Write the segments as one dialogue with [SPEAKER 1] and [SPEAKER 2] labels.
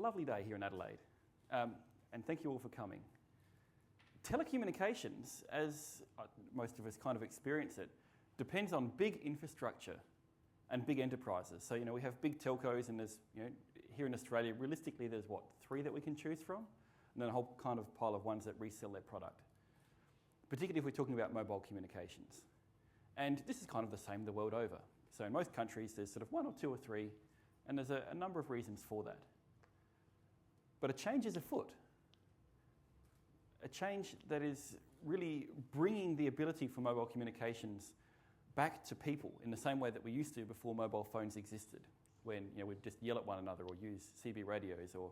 [SPEAKER 1] lovely day here in Adelaide, and thank you all for coming. Telecommunications, as most of us kind of experience it, depends on big infrastructure and big enterprises. So, we have big telcos, and there's, here in Australia, realistically, there's what, 3 that we can choose from? And then a whole kind of pile of ones that resell their product. Particularly if we're talking about mobile communications. And this is kind of the same the world over. So in most countries, there's sort of 1 or 2 or 3, and there's a number of reasons for that. But a change is afoot. A change that is really bringing the ability for mobile communications back to people in the same way that we used to before mobile phones existed, when we'd just yell at one another or use CB radios or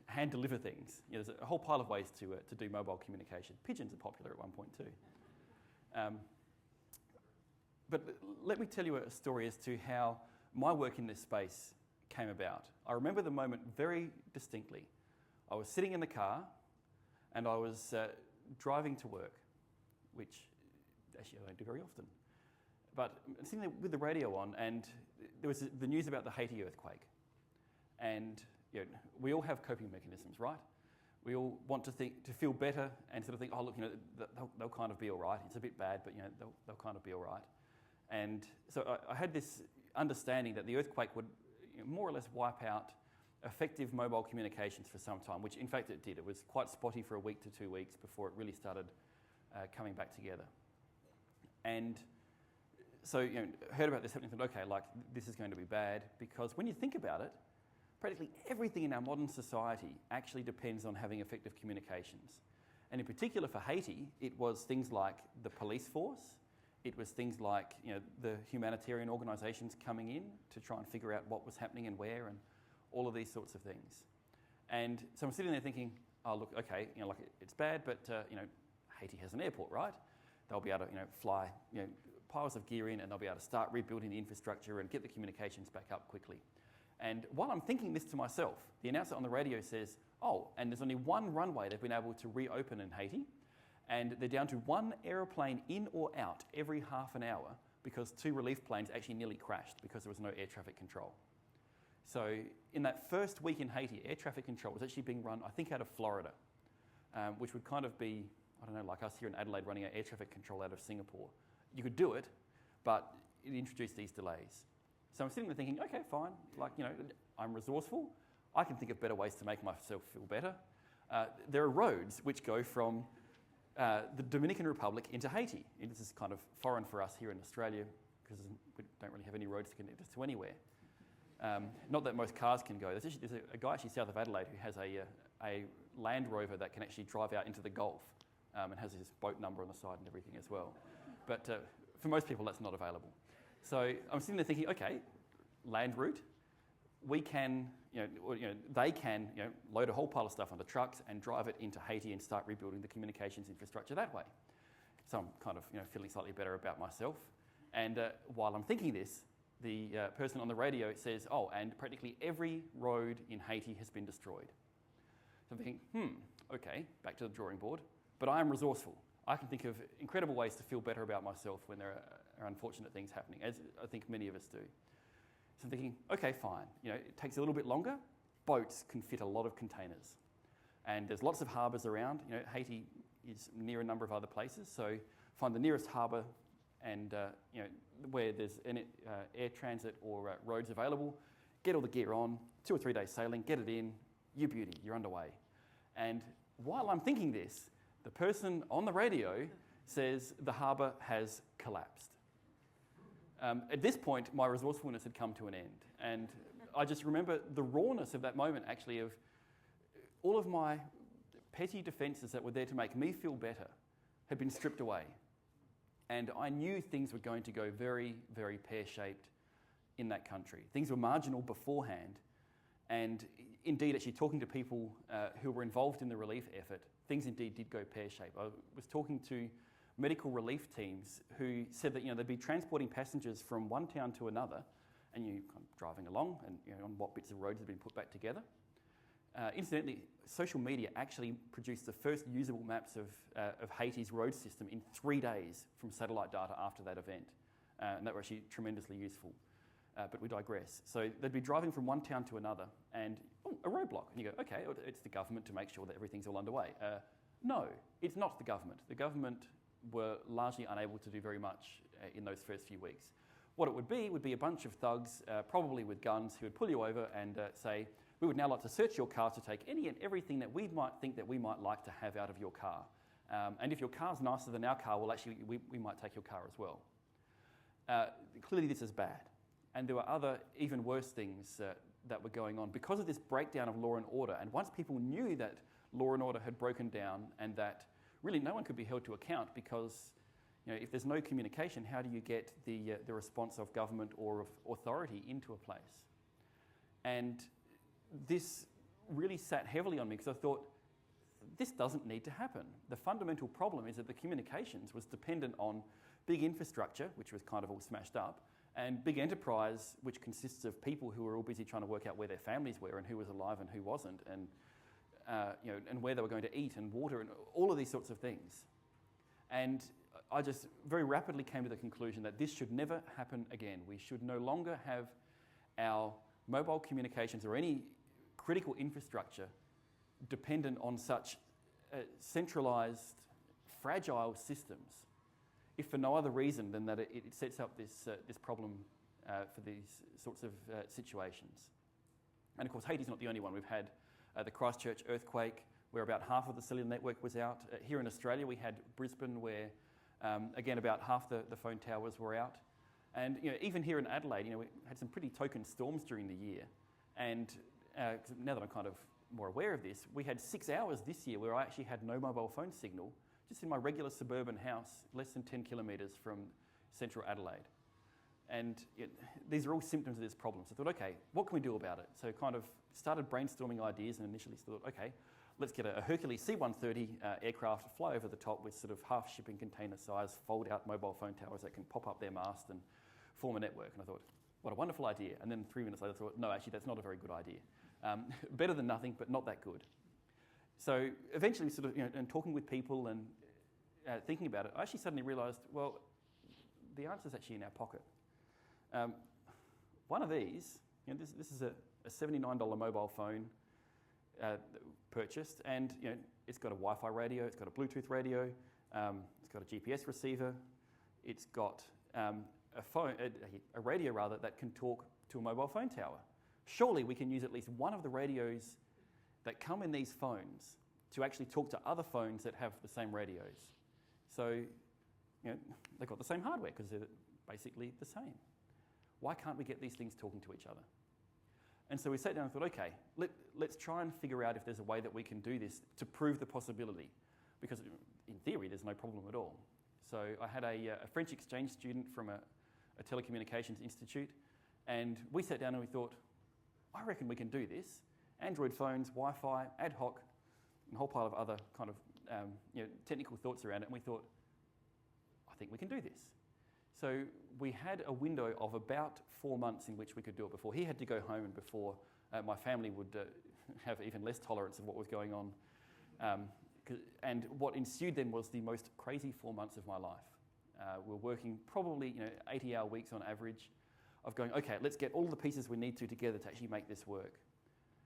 [SPEAKER 1] hand deliver things. There's a whole pile of ways to do mobile communication. Pigeons are popular at one point too. But let me tell you a story as to how my work in this space came about. I remember the moment very distinctly. I was sitting in the car and I was driving to work, which actually I don't do very often. But I'm sitting there with the radio on, and there was the news about the Haiti earthquake. And we all have coping mechanisms, right? We all want to feel better and sort of think, oh, look, they'll kind of be all right. It's a bit bad, but they'll kind of be all right. And so I had this understanding that the earthquake would more or less wipe out effective mobile communications for some time, which in fact it did. It was quite spotty for a week to 2 weeks before it really started coming back together. And so, heard about this happening, thought, okay, this is going to be bad, because when you think about it, practically everything in our modern society actually depends on having effective communications. And in particular for Haiti, it was things like the police force, it was things like the humanitarian organisations coming in to try and figure out what was happening and where, and all of these sorts of things. And so I'm sitting there thinking, oh look, okay, it's bad, but Haiti has an airport, right? They'll be able to fly piles of gear in, and they'll be able to start rebuilding the infrastructure and get the communications back up quickly. And while I'm thinking this to myself, the announcer on the radio says, oh, and there's only 1 runway they've been able to reopen in Haiti, and they're down to 1 aeroplane in or out every half an hour because 2 relief planes actually nearly crashed because there was no air traffic control. So in that first week in Haiti, air traffic control was actually being run, I think, out of Florida, which would kind of be, I don't know, like us here in Adelaide running our air traffic control out of Singapore. You could do it, but it introduced these delays. So I'm sitting there thinking, okay, fine, I'm resourceful. I can think of better ways to make myself feel better. There are roads which go from the Dominican Republic into Haiti. This is kind of foreign for us here in Australia because we don't really have any roads to connect us to anywhere. Not that most cars can go. There's a guy actually south of Adelaide who has a Land Rover that can actually drive out into the Gulf and has his boat number on the side and everything as well. But for most people, that's not available. So I'm sitting there thinking, okay, land route, we can, they can, load a whole pile of stuff onto trucks and drive it into Haiti and start rebuilding the communications infrastructure that way. So I'm kind of, feeling slightly better about myself. And while I'm thinking this, the person on the radio says, oh, and practically every road in Haiti has been destroyed. So I'm thinking, okay, back to the drawing board. But I am resourceful. I can think of incredible ways to feel better about myself when there are unfortunate things happening, as I think many of us do. So I'm thinking, okay, fine. It takes a little bit longer. Boats can fit a lot of containers. And there's lots of harbours around. Haiti is near a number of other places. So find the nearest harbour and, where there's air transit or roads available. Get all the gear on, 2 or 3 days sailing, get it in, you beauty, you're underway. And while I'm thinking this, the person on the radio says the harbour has collapsed. At this point, my resourcefulness had come to an end. And I just remember the rawness of that moment, actually, of all of my petty defences that were there to make me feel better had been stripped away. And I knew things were going to go very, very pear-shaped in that country. Things were marginal beforehand. And indeed, actually talking to people who were involved in the relief effort, things indeed did go pear-shaped. I was talking to medical relief teams who said that they'd be transporting passengers from one town to another, and you kind of driving along, and on what bits of roads had been put back together. Incidentally, social media actually produced the first usable maps of Haiti's road system in 3 days from satellite data after that event, and that were actually tremendously useful. But we digress. So they'd be driving from one town to another, and oh, a roadblock. And you go, okay, it's the government to make sure that everything's all underway. No, it's not the government. The government were largely unable to do very much in those first few weeks. What it would be a bunch of thugs, probably with guns, who would pull you over and say, we would now like to search your car to take any and everything that we might think that we might like to have out of your car. And if your car's nicer than our car, well, actually, we might take your car as well. Clearly, this is bad. And there were other, even worse things that were going on because of this breakdown of law and order. And once people knew that law and order had broken down and that really no one could be held to account because, you know, if there's no communication, how do you get the response of government or of authority into a place? And this really sat heavily on me because I thought, this doesn't need to happen. The fundamental problem is that the communications was dependent on big infrastructure, which was kind of all smashed up, and big enterprise, which consists of people who were all busy trying to work out where their families were and who was alive and who wasn't, and you know, and where they were going to eat and water and all of these sorts of things. And I just very rapidly came to the conclusion that this should never happen again. We should no longer have our mobile communications or any critical infrastructure dependent on such centralised, fragile systems, if for no other reason than that it sets up this problem for these sorts of situations. And of course, Haiti's not the only one. We've had the Christchurch earthquake, where about half of the cellular network was out. Here in Australia, we had Brisbane, where again about half the phone towers were out. And you know, even here in Adelaide, you know, we had some pretty token storms during the year. And now that I'm kind of more aware of this, we had 6 hours this year where I actually had no mobile phone signal, just in my regular suburban house, less than 10 kilometres from central Adelaide. And these are all symptoms of this problem. So I thought, okay, what can we do about it? So kind of started brainstorming ideas and initially thought, okay, let's get a Hercules C-130 aircraft, fly over the top with sort of half shipping container size, fold out mobile phone towers that can pop up their mast and form a network. And I thought, what a wonderful idea. And then 3 minutes later I thought, no, actually that's not a very good idea. Better than nothing, but not that good. So eventually sort of, you know, and talking with people and thinking about it, I actually suddenly realised, well, the answer's actually in our pocket. One of these, you know, this is a $79 mobile phone purchased, and you know, it's got a Wi-Fi radio, it's got a Bluetooth radio, it's got a GPS receiver, it's got a radio rather that can talk to a mobile phone tower. Surely we can use at least one of the radios that come in these phones to actually talk to other phones that have the same radios. So, you know, they've got the same hardware because they're basically the same. Why can't we get these things talking to each other? And so we sat down and thought, okay, let's try and figure out if there's a way that we can do this to prove the possibility, because in theory there's no problem at all. So I had a French exchange student from a telecommunications institute, and we sat down and we thought, I reckon we can do this. Android phones, Wi-Fi, ad hoc, and a whole pile of other kind of you know, technical thoughts around it, and we thought, I think we can do this. So we had a window of about 4 months in which we could do it before he had to go home and before my family would have even less tolerance of what was going on. And what ensued then was the most crazy 4 months of my life. We're working probably 80-hour weeks on average of going, okay, let's get all the pieces we need to together to actually make this work.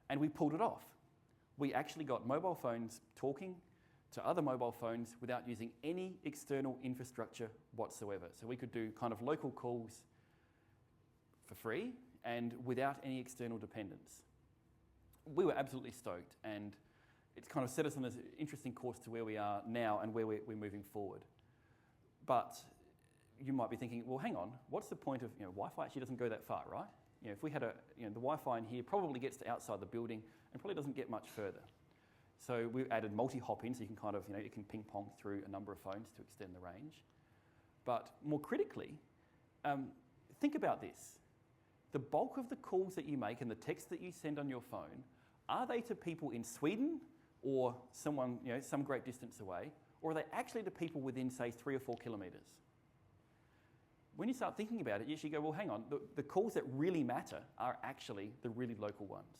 [SPEAKER 1] And we pulled it off. We actually got mobile phones talking to other mobile phones without using any external infrastructure whatsoever. So we could do kind of local calls for free and without any external dependence. We were absolutely stoked, and it's kind of set us on this interesting course to where we are now and where we're moving forward. But you might be thinking, well, hang on, what's the point of, Wi-Fi actually doesn't go that far, right? If we had the Wi-Fi in here probably gets to outside the building and probably doesn't get much further. So we added multi-hop in, so you can kind of, you can ping pong through a number of phones to extend the range. But more critically, think about this. The bulk of the calls that you make and the text that you send on your phone, are they to people in Sweden or someone, some great distance away, or are they actually to people within, say, 3 or 4 kilometres? When you start thinking about it, you actually go, well, hang on, the calls that really matter are actually the really local ones.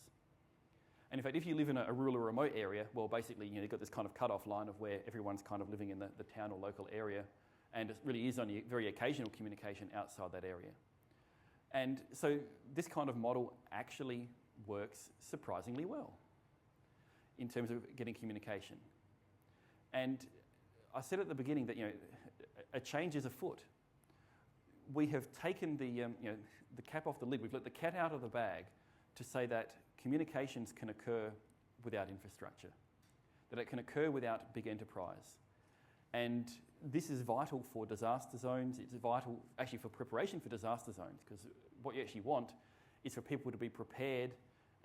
[SPEAKER 1] And in fact, if you live in a rural or remote area, well, basically, you've got this kind of cut-off line of where everyone's kind of living in the town or local area, and it really is only very occasional communication outside that area. And so this kind of model actually works surprisingly well in terms of getting communication. And I said at the beginning that a change is afoot. We have taken the cap off the lid. We've let the cat out of the bag to say that communications can occur without infrastructure, that it can occur without big enterprise. And this is vital for disaster zones. It's vital actually for preparation for disaster zones, because what you actually want is for people to be prepared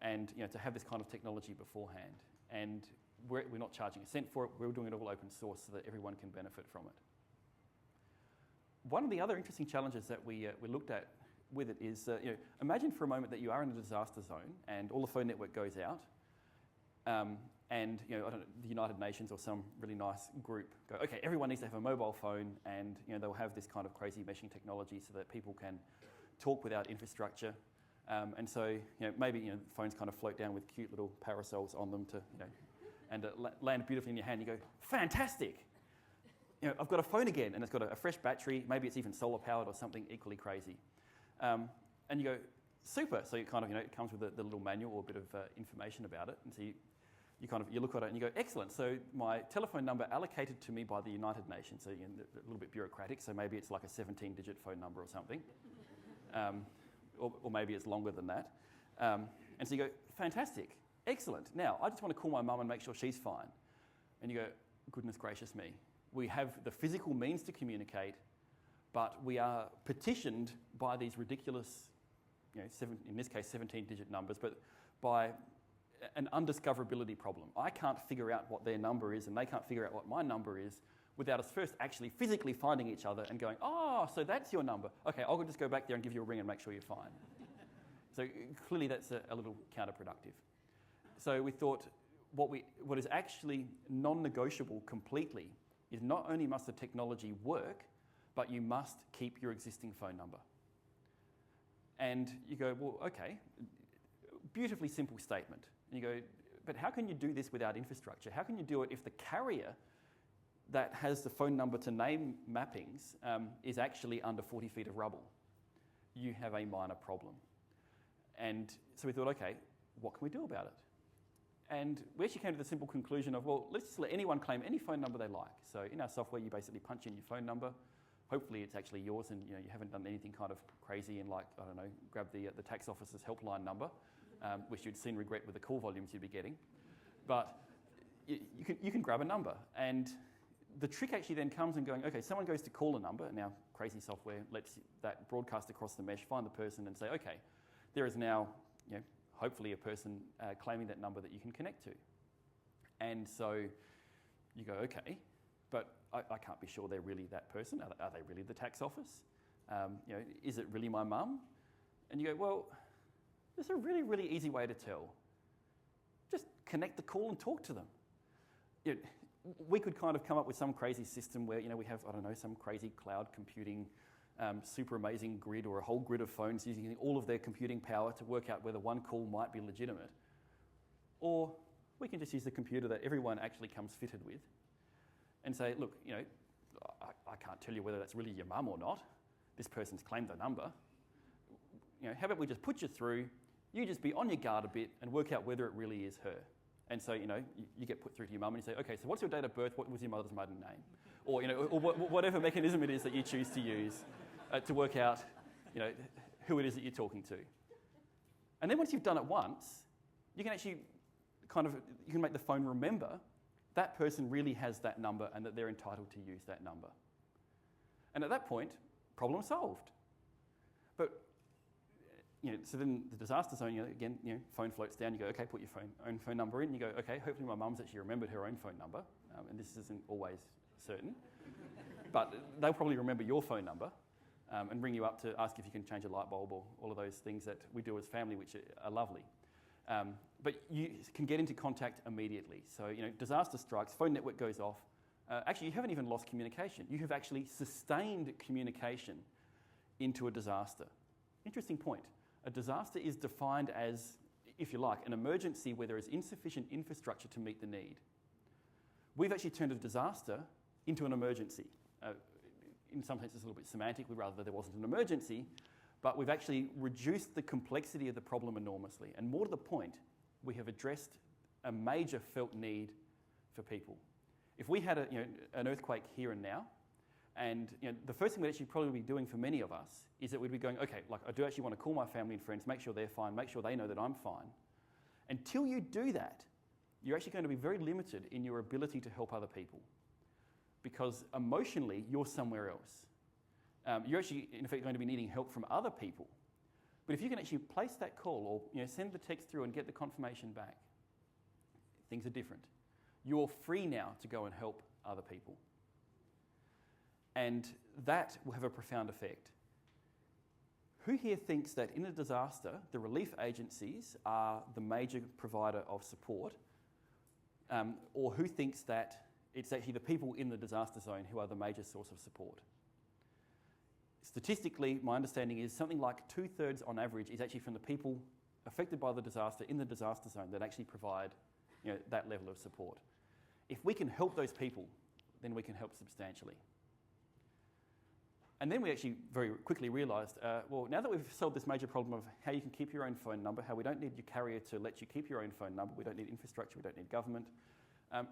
[SPEAKER 1] and to have this kind of technology beforehand. And we're not charging a cent for it. We're doing it all open source so that everyone can benefit from it. One of the other interesting challenges that we looked at with it is, imagine for a moment that you are in a disaster zone and all the phone network goes out, and I don't know, the United Nations or some really nice group go, okay, everyone needs to have a mobile phone, and they'll have this kind of crazy meshing technology so that people can talk without infrastructure. And so maybe phones kind of float down with cute little parasols on them to and land beautifully in your hand. You go, fantastic! I've got a phone again, and it's got a fresh battery. Maybe it's even solar powered or something equally crazy. And you go, super! So you kind of it comes with the little manual or a bit of information about it, and so you look at it and you go, excellent. So my telephone number allocated to me by the United Nations. So a little bit bureaucratic. So maybe it's like a 17-digit phone number or something. Or maybe it's longer than that. And so you go, fantastic, excellent. Now, I just want to call my mum and make sure she's fine. And you go, goodness gracious me. We have the physical means to communicate, but we are petitioned by these ridiculous, in this case, 17-digit numbers, but by an undiscoverability problem. I can't figure out what their number is, and they can't figure out what my number is, without us first actually physically finding each other and going, oh, so that's your number. Okay, I'll just go back there and give you a ring and make sure you're fine. So clearly that's a little counterproductive. So we thought what is actually non-negotiable completely is not only must the technology work, but you must keep your existing phone number. And you go, well, okay, beautifully simple statement. And you go, but how can you do this without infrastructure? How can you do it if the carrier that has the phone number to name mappings is actually under 40 feet of rubble? You have a minor problem. And so we thought, okay, what can we do about it? And we actually came to the simple conclusion of, well, let's just let anyone claim any phone number they like. So in our software, you basically punch in your phone number. Hopefully it's actually yours and you haven't done anything kind of crazy and grab the tax officer's helpline number, which you'd soon regret with the call volumes you'd be getting. But you can grab a number. And the trick actually then comes in going, okay, someone goes to call a number, and now crazy software lets that broadcast across the mesh, find the person and say, okay, there is now, hopefully a person claiming that number that you can connect to. And so you go, okay, but I can't be sure they're really that person. Are they really the tax office? Is it really my mum? And you go, well, there's a really, really easy way to tell. Just connect the call and talk to them. We could kind of come up with some crazy system where, we have, some crazy cloud computing, super amazing grid or a whole grid of phones using all of their computing power to work out whether one call might be legitimate. Or we can just use the computer that everyone actually comes fitted with and say, look, I can't tell you whether that's really your mum or not. This person's claimed the number. How about we just put you through, you just be on your guard a bit and work out whether it really is her. And so, you get put through to your mum and you say, okay, so what's your date of birth? What was your mother's maiden name? Or, or whatever mechanism it is that you choose to use to work out, who it is that you're talking to. And then once you've done it once, you can actually you can make the phone remember that person really has that number and that they're entitled to use that number. And at that point, problem solved. But so then the disaster zone, again, phone floats down. You go, okay, put your own phone number in. You go, okay, hopefully my mum's actually remembered her own phone number, and this isn't always certain, but they'll probably remember your phone number and ring you up to ask if you can change a light bulb or all of those things that we do as family, which are lovely. But you can get into contact immediately. So disaster strikes, phone network goes off. Actually, you haven't even lost communication. You have actually sustained communication into a disaster. Interesting point. A disaster is defined as, if you like, an emergency where there is insufficient infrastructure to meet the need. We've actually turned a disaster into an emergency. In some sense, it's a little bit semantic. We'd rather there wasn't an emergency, But we've actually reduced the complexity of the problem enormously. And more to the point, we have addressed a major felt need for people. If we had an earthquake here and now, and the first thing we'd actually probably be doing for many of us is that we'd be going, okay, like I do actually want to call my family and friends, make sure they're fine, make sure they know that I'm fine. Until you do that, you're actually going to be very limited in your ability to help other people, because emotionally you're somewhere else. You're actually, in effect, going to be needing help from other people. But if you can actually place that call or send the text through and get the confirmation back, things are different. You're free now to go and help other people. And that will have a profound effect. Who here thinks that in a disaster, the relief agencies are the major provider of support? Or who thinks that it's actually the people in the disaster zone who are the major source of support? Statistically, my understanding is something like 2/3 on average is actually from the people affected by the disaster in the disaster zone that actually provide that level of support. If we can help those people, then we can help substantially. And then we actually very quickly realised, well, now that we've solved this major problem of how you can keep your own phone number, how we don't need your carrier to let you keep your own phone number, we don't need infrastructure, we don't need government,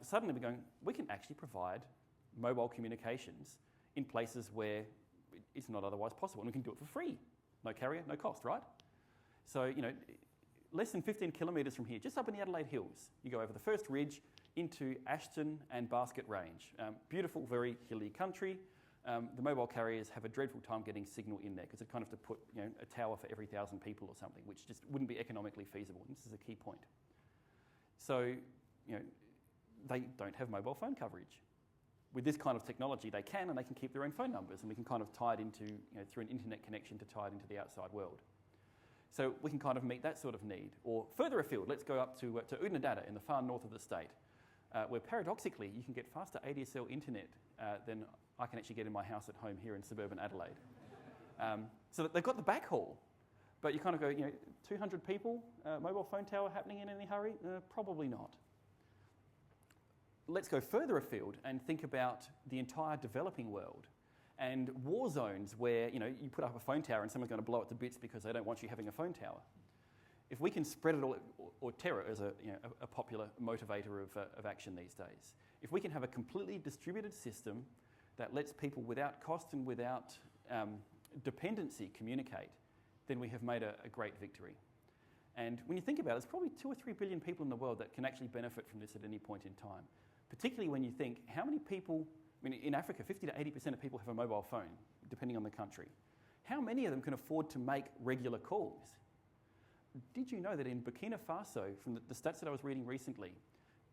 [SPEAKER 1] suddenly we're going, we can actually provide mobile communications in places where it's not otherwise possible, and we can do it for free. No carrier, no cost, right? So, less than 15 kilometres from here, just up in the Adelaide Hills, you go over the first ridge into Ashton and Basket Range. Beautiful, very hilly country. The mobile carriers have a dreadful time getting signal in there because it's kind of to put a tower for every 1,000 people or something, which just wouldn't be economically feasible. And this is a key point. So, they don't have mobile phone coverage. With this kind of technology, they can, and they can keep their own phone numbers, and we can kind of tie it into, through an internet connection to tie it into the outside world. So we can kind of meet that sort of need. Or further afield, let's go up to Unadada in the far north of the state, where paradoxically you can get faster ADSL internet than I can actually get in my house at home here in suburban Adelaide. So they've got the backhaul, but you kind of go, 200 people, mobile phone tower happening in any hurry? Probably not. Let's go further afield and think about the entire developing world and war zones where you put up a phone tower and someone's going to blow it to bits because they don't want you having a phone tower. If we can spread it all, or terror as a popular motivator of action these days, if we can have a completely distributed system that lets people without cost and without dependency communicate, then we have made a great victory. And when you think about it, there's probably 2 or 3 billion people in the world that can actually benefit from this at any point in time. Particularly when you think how many people, in Africa, 50 to 80% of people have a mobile phone, depending on the country. How many of them can afford to make regular calls? Did you know that in Burkina Faso, from the stats that I was reading recently,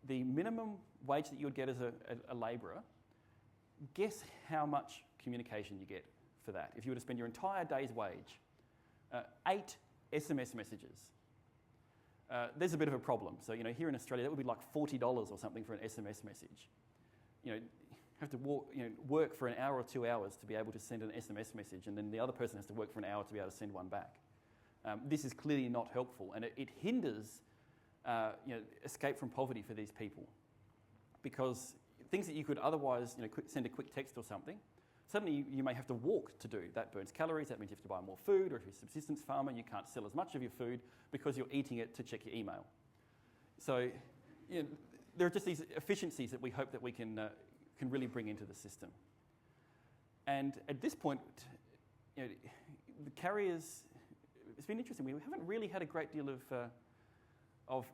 [SPEAKER 1] the minimum wage that you would get as a labourer, guess how much communication you get for that? If you were to spend your entire day's wage, 8 SMS messages. There's a bit of a problem. So, here in Australia, that would be like $40 or something for an SMS message. You have to work for an hour or 2 hours to be able to send an SMS message, and then the other person has to work for an hour to be able to send one back. This is clearly not helpful, and it hinders escape from poverty for these people, because things that you could otherwise send a quick text or something, suddenly you may have to walk to do. That burns calories, that means you have to buy more food, or if you're a subsistence farmer, you can't sell as much of your food because you're eating it to check your email. So there are just these efficiencies that we hope that we can really bring into the system. And at this point, the carriers, it's been interesting. We haven't really had a great deal of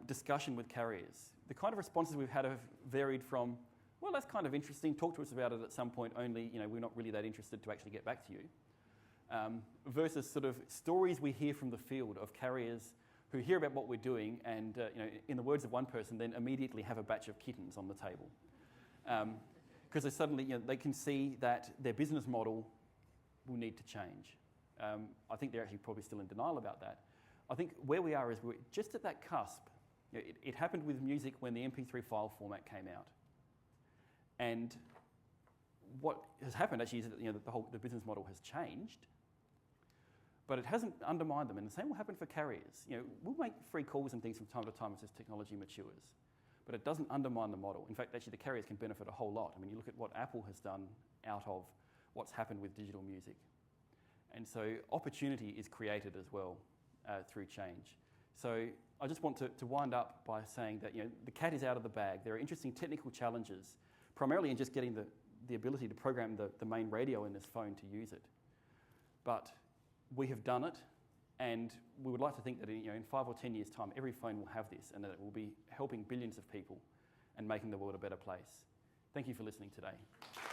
[SPEAKER 1] discussion with carriers. The kind of responses we've had have varied from, well, that's kind of interesting, talk to us about it at some point, only we're not really that interested to actually get back to you, versus sort of stories we hear from the field of carriers who hear about what we're doing and, in the words of one person, then immediately have a batch of kittens on the table. Because they suddenly, they can see that their business model will need to change. I think they're actually probably still in denial about that. I think where we are is we're just at that cusp. It happened with music when the MP3 file format came out. And what has happened actually is that the business model has changed, but it hasn't undermined them. And the same will happen for carriers. We'll make free calls and things from time to time as this technology matures, but it doesn't undermine the model. In fact, actually, the carriers can benefit a whole lot. You look at what Apple has done out of what's happened with digital music. And so opportunity is created as well through change. So I just want to wind up by saying that the cat is out of the bag. There are interesting technical challenges, primarily in just getting the ability to program the main radio in this phone to use it. But we have done it, and we would like to think that in 5 or 10 years' time, every phone will have this, and that it will be helping billions of people and making the world a better place. Thank you for listening today.